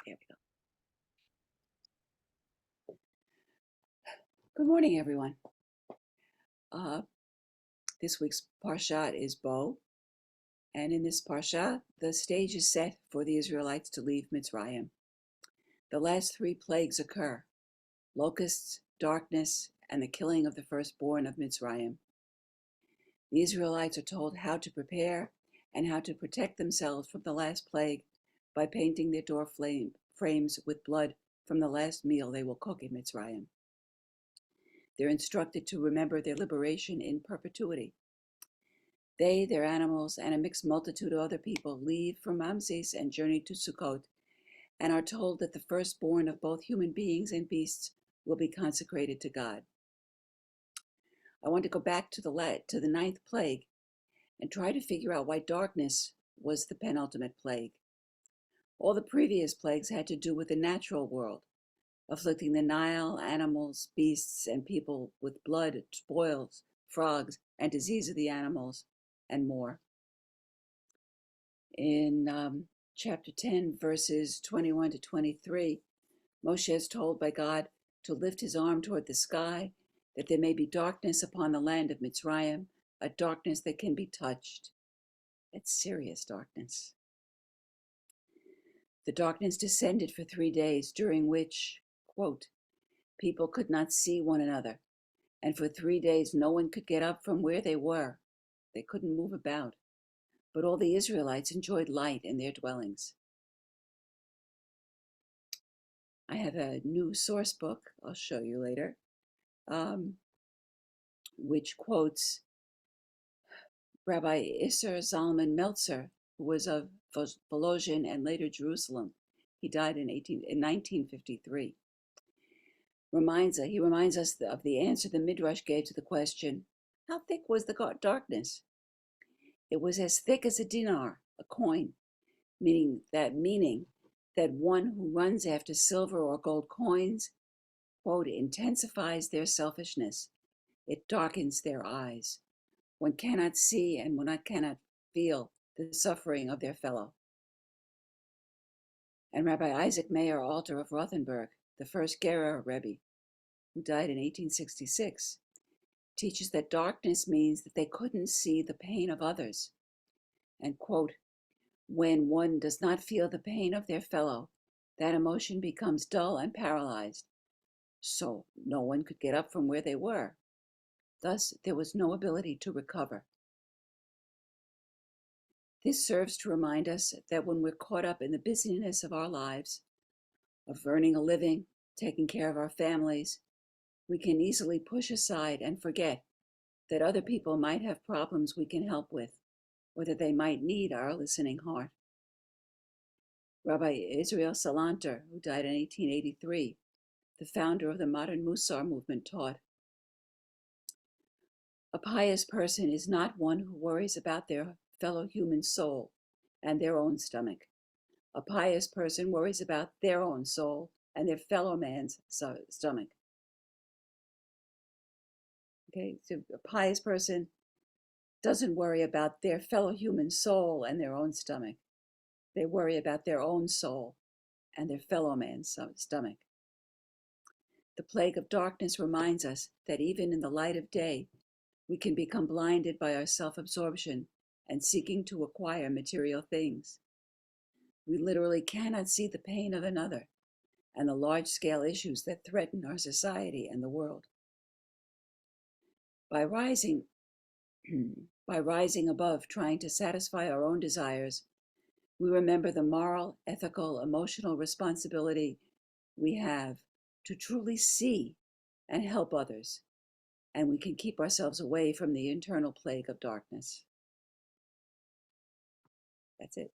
There we go. Good morning, everyone. Uh, this week's Parashat is Bo, and in this Parsha, the stage is set for the Israelites to leave Mitzrayim. The last three plagues occur: locusts, darkness, and the killing of the firstborn of Mitzrayim. The Israelites are told how to prepare and how to protect themselves from the last plague by painting their door frames with blood from the last meal they will cook in Mitzrayim. They're instructed to remember their liberation in perpetuity. They, their animals, and a mixed multitude of other people leave from Ramses and journey to Sukkot, and are told that the firstborn of both human beings and beasts will be consecrated to God. I want to go back to the ninth plague and try to figure out why darkness was the penultimate plague. All the previous plagues had to do with the natural world, afflicting the Nile, animals, beasts, and people with blood, spoils, frogs, and disease of the animals, and more. In chapter 10, verses 21 to 23, Moshe is told by God to lift his arm toward the sky, that there may be darkness upon the land of Mitzrayim, a darkness that can be touched. It's serious darkness. The darkness descended for 3 days, during which, quote, people could not see one another, and for 3 days no one could get up from where they were. They couldn't move about, but all the Israelites enjoyed light in their dwellings. I have a new source book, I'll show you later, which quotes Rabbi Isser Zalman Meltzer, who was of Volozhin and later Jerusalem. He died in 1953. He reminds us of the answer the Midrash gave to the question, how thick was the darkness? It was as thick as a dinar, a coin, meaning that one who runs after silver or gold coins, quote, intensifies their selfishness. It darkens their eyes. One cannot see and one cannot feel the suffering of their fellow. And Rabbi Isaac Meir Alter of Rothenburg, the first Gerer Rebbe, who died in 1866, teaches that darkness means that they couldn't see the pain of others. And, quote, when one does not feel the pain of their fellow, that emotion becomes dull and paralyzed. So no one could get up from where they were. Thus, there was no ability to recover. This serves to remind us that when we're caught up in the busyness of our lives, of earning a living, taking care of our families, we can easily push aside and forget that other people might have problems we can help with, or that they might need our listening heart. Rabbi Israel Salanter, who died in 1883, the founder of the modern Musar movement, taught, a pious person is not one who worries about their fellow human soul and their own stomach. A pious person worries about their own soul and their fellow man's stomach. Okay, so a pious person doesn't worry about their fellow human soul and their own stomach. They worry about their own soul and their fellow man's stomach. The plague of darkness reminds us that even in the light of day, we can become blinded by our self-absorption and seeking to acquire material things. We literally cannot see the pain of another and the large-scale issues that threaten our society and the world. By rising above trying to satisfy our own desires, we remember the moral, ethical, emotional responsibility we have to truly see and help others, and we can keep ourselves away from the internal plague of darkness. That's it.